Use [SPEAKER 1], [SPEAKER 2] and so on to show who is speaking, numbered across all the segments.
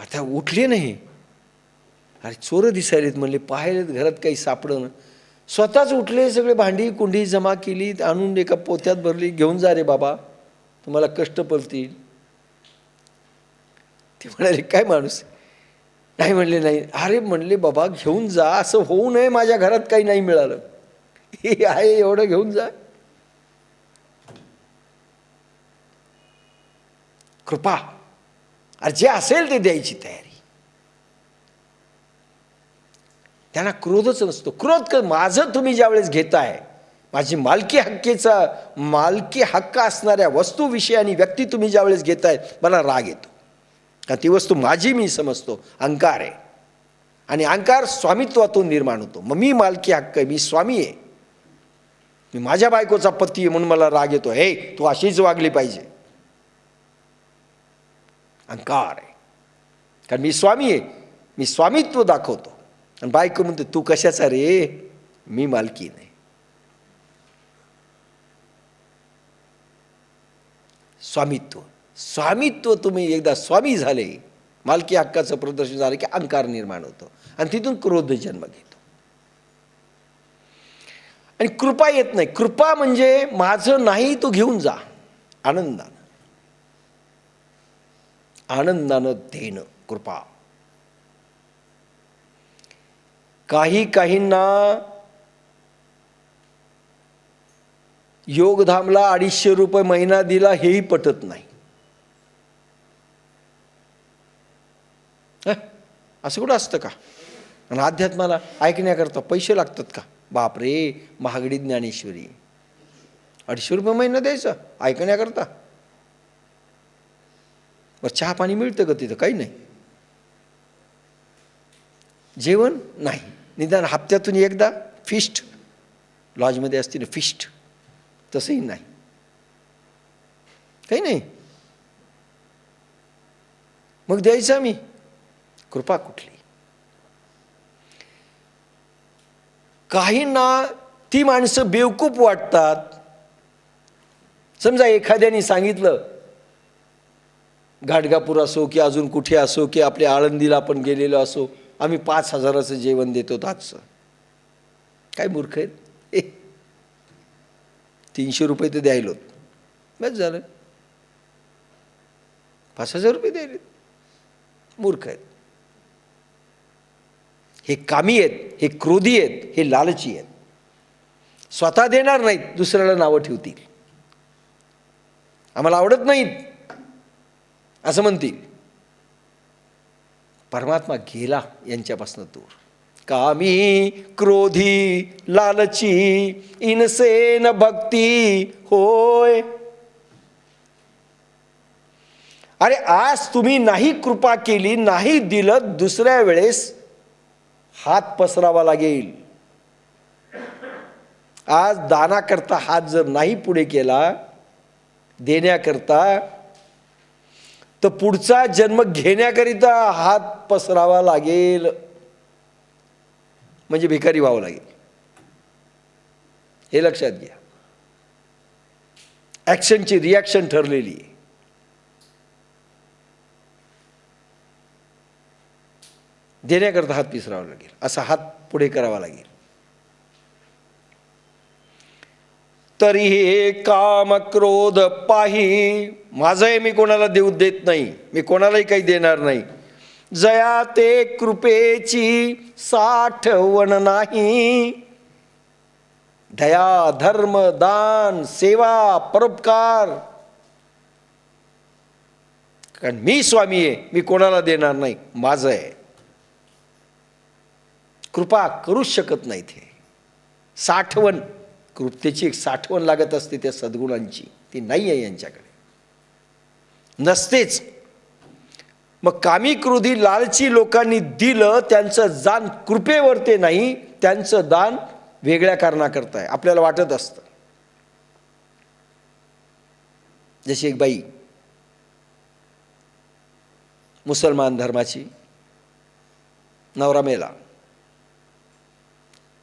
[SPEAKER 1] आता उठले नाही. अरे चोरं दिसायलेत म्हणले, पाहिलेत घरात काही सापडणं. स्वतःच उठले, सगळे भांडी कुंडी जमा केली, आणून एका पोत्यात भरली. घेऊन जा रे बाबा, तुम्हाला कष्ट पडतील. ते म्हणाले काय माणूस, नाही म्हणले नाही. अरे म्हणले बाबा घेऊन जा, असं होऊ नये माझ्या घरात काही नाही मिळालं, हे आहे एवढं घेऊन जा. कृपा, अरे जे असेल ते द्यायची तयारी. त्यांना क्रोधच नसतो. क्रोध माझं तुम्ही ज्यावेळेस घेताय, माझी मालकी हक्क असणाऱ्या वस्तू विषय आणि व्यक्ती तुम्ही ज्यावेळेस घेताय, मला राग येतो. का ती वस्तू माझी मी समजतो. अहंकार आहे, आणि अहंकार स्वामित्वातून निर्माण होतो. मग मी मालकी हक्क आहे, मी स्वामी आहे, मी माझ्या बायकोचा पती आहे म्हणून मला राग येतो. हे तू अशीच वागली पाहिजे. अहंकार आहे, कारण मी स्वामी आहे, मी स्वामित्व दाखवतो. आणि बायको म्हणते तू कशाचा रे, मी मालकी नाही. स्वामित्व तुम्ही एकदा स्वामी झाले, मालकी हक्काचं प्रदर्शन झालं की अहंकार निर्माण होतो, आणि तिथून क्रोध जन्म घेतो. आणि कृपा येत नाही. कृपा म्हणजे माझं नाही तू घेऊन जा, आनंदानं देणं कृपा. काहींना योगधामला 250 रुपये महिना दिला हेही पटत नाही. असं कुठं असतं का? आणि अध्यात्माला ऐकण्याकरता पैसे लागतात का? बापरे, महागडी ज्ञानेश्वरी, 250 रुपये महिना द्यायचा ऐकण्याकरता. बरं चहा पाणी मिळतं का तिथं? काही नाही. जेवण नाही, निदान हप्त्यातून एकदा फिस्ट, लॉजमध्ये असते ना फिस्ट, तसंही नाही, काही नाही. मग द्यायचं मी? कृपा कुठली? काहींना ती माणसं बेवकूफ वाटतात. समजा एखाद्याने सांगितलं, घाटगापूर असो की अजून कुठे असो, की आपल्या आळंदीला आपण गेलेलो असो, आम्ही 5,000चं जेवण देतो आजचं. काय मूर्ख आहेत, 300 रुपये तर द्यायलोत, बस झालं. 5,000 रुपये द्यायले, मूर्ख आहेत. हे कामी आहेत, हे क्रोधी आहेत, हे लालची आहेत. स्वतः देणार नाहीत, दुसऱ्याला नावं ठेवतील. आम्हाला आवडत नाहीत असं म्हणतील. परमात्मा गेला यांच्यापासून दूर. कामी क्रोधी लालची इनसेन भक्ती होय. अरे आज तुम्ही नाही कृपा केली, नाही दिलं, दुसऱ्या वेळेस हात पसरावा लागेल. आज दानाकरता हात जर नाही पुढे केला, देण्याकरता, तर पुढचा जन्म घेण्याकरिता हात पसरावा लागेल, म्हणजे भिकारी व्हावं लागेल. हे लक्षात घ्या. ॲक्शनची रिॲक्शन ठरलेली आहे. देण्याकरता हात पिसरावा लागेल, असा हात पुढे करावा लागेल. तरी हे काम क्रोध पाही, माझं आहे, मी कोणाला देऊ देत नाही, मी कोणालाही काही देणार नाही. जया ते कृपेची साठवण नाही. दया, धर्म, दान, सेवा, परोपकार, कारण मी स्वामी आहे, मी कोणाला देणार नाही, माझं आहे. कृपा करूच शकत नाहीत. हे साठवण, कृपेची एक साठवण लागत असते त्या सद्गुणांची, ती नाही आहे यांच्याकडे, नसतेच. मग कामी क्रोधी लालची लोकांनी दिलं, त्यांचं दान कृपेवर ते नाही, त्यांचं दान वेगळ्या कारणाकरता आहे. आपल्याला वाटत असतं. जशी एक बाई मुसलमान धर्माची, नवरा मेला,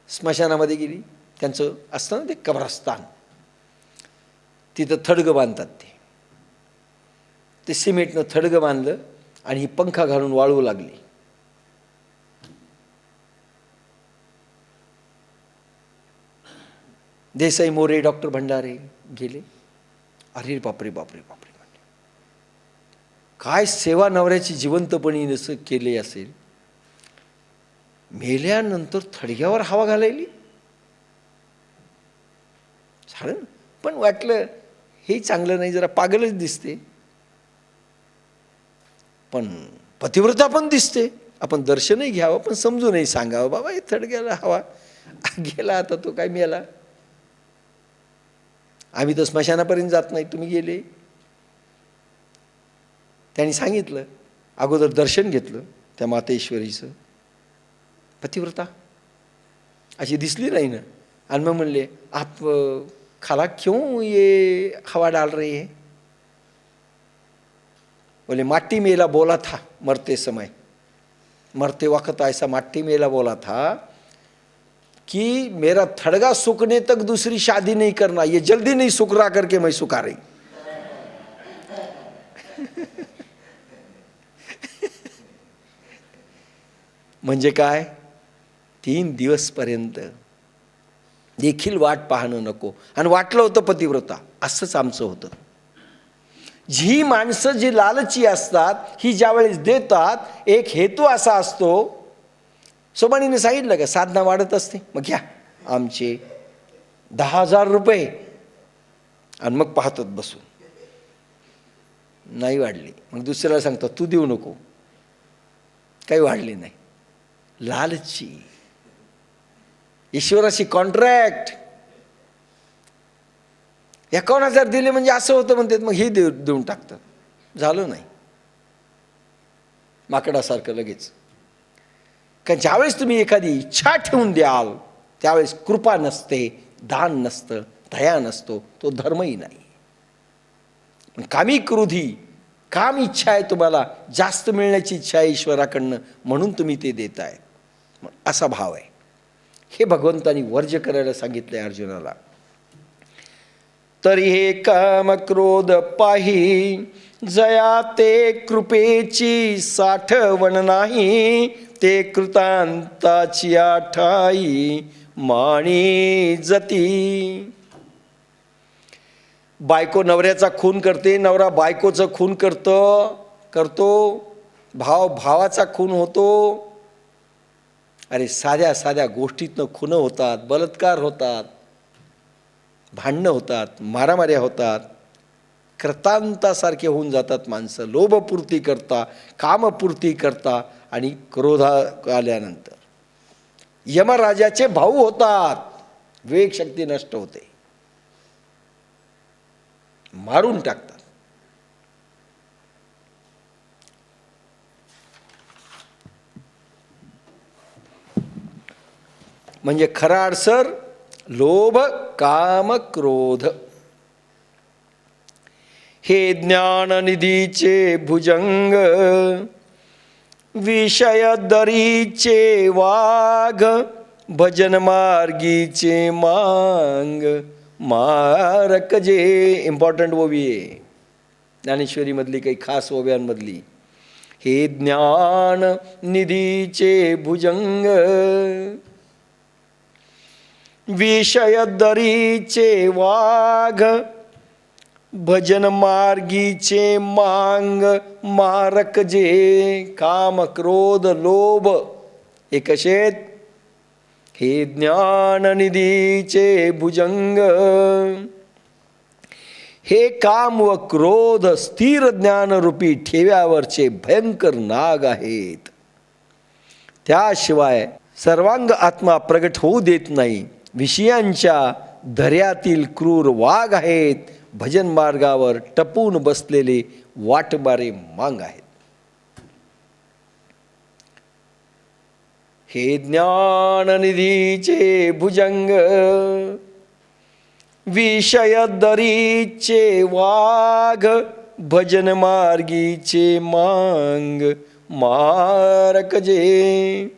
[SPEAKER 1] स्मशानामध्ये गेली. त्यांचं असतं ना ते कब्रस्तान, तिथं थडगं बांधतात. ते सिमेंटनं थडगं बांधलं आणि ही पंखा घालून वाळू लागली. देसाई मोरे, डॉक्टर भंडारे गेले. अरे बापरे बापरे बापरे, काय सेवा नवऱ्याची जिवंतपणी नसं केले असेल. मेल्यानंतर थडग्यावर हवा घालायली. झालं, पण वाटलं हे चांगलं नाही, जरा पागलच दिसते, पण पतिव्रता पण दिसते. आपण दर्शनही घ्यावं, पण समजूनही सांगावं, बाबा हे थडग्याला हवा गेला, आता तो काय मेला. आम्ही तर स्मशानापर्यंत जात नाही, तुम्ही गेले. त्यांनी सांगितलं, अगोदर दर्शन घेतलं त्या मातेश्वरीचं. पतिव्रता अशी दिसली नाही ना. आणि मग म्हणले, आप खाला क्यों ये हवा डाल रही है. बोले माटी मेला बोला था मरते समय, मरते वक्त ऐसा माटी मेला बोला था कि मेरा थड़गा सूखने तक दूसरी शादी नहीं करना, ये जल्दी नहीं सूख रहा करके मैं सुखा रही. म्हणजे काय, 3 दिवसपर्यंत देखील वाट पाहणं नको. आणि वाटलं होतं पतिव्रता. असंच आमचं होतं. जी माणसं जी लालची असतात, ही ज्यावेळेस देतात, एक हेतू असा असतो. सोबाणीने सांगितलं का, साधना वाढत असते, मग घ्या आमचे 10,000 रुपये. आणि मग पाहतात बसून, नाही वाढली. मग दुसऱ्याला सांगतात, तू देऊ नको, काही वाढली नाही. लालची, ईश्वराशी कॉन्ट्रॅक्ट. 51,000 दिले म्हणजे असं होतं म्हणतात, मग हे देऊन टाकतात. झालं नाही, माकडासारखं लगेच. कारण ज्यावेळेस तुम्ही एखादी इच्छा ठेवून द्याल, त्यावेळेस कृपा नसते, दान नसतं, दया नसतो, तो धर्मही नाही. कामी क्रोधी, काम इच्छा आहे, तुम्हाला जास्त मिळण्याची इच्छा आहे ईश्वराकडनं, म्हणून तुम्ही ते देताय, असा भाव आहे. हे भगवंतानी वर्ज्य करायला सांगितलंय अर्जुनाला. तरी हे काम क्रोध पाही, जया ते कृपेची साठवण नाही, ते कृतांताची आठाई माणी जती. बायको नवऱ्याचा खून करते, नवरा बायकोचं खून करतो, भाव भावाचा खून होतो. अरे साध्या साध्या गोष्टीतनं खुनं होतात, बलात्कार होतात, भांडणं होतात, मारामाऱ्या होतात. कृतांतासारखे होऊन जातात माणसं. लोभपूर्ती करता, कामपूर्ती करता, आणि क्रोध आल्यानंतर यमराजाचे भाऊ होतात, विवेक शक्ती नष्ट होते, मारून टाकतात. म्हणजे खरा अडसर लोभ, काम, क्रोध. हे ज्ञाननिधीचे भुजंग, विषय दरीचे वाघ, भजन मार्गीचे मांग मारक जे. इम्पॉर्टंट ओवी आहे ज्ञानेश्वरी मधली, काही खास ओव्यांमधली. हे ज्ञान निधीचे भुजंग, विषय दरीचे वाघ, भजन मार्गीचे मांग मारक जे. काम, क्रोध, लोभ हे कशेत. हे ज्ञाननिधीचे भुजंग, हे काम व क्रोध स्थिर ज्ञानरूपी ठेव्यावरचे भयंकर नाग आहेत. त्याशिवाय सर्वांग आत्मा प्रगट होऊ देत नाही. विषयांच्या दर्यातील क्रूर वाघ आहेत. भजन मार्गावर टपून बसलेले वाटबारे मांग आहेत. हे ज्ञाननिधीचे भुजंग, विषय दरीचे वाघ, भजन मार्गीचे मांग मारक जे.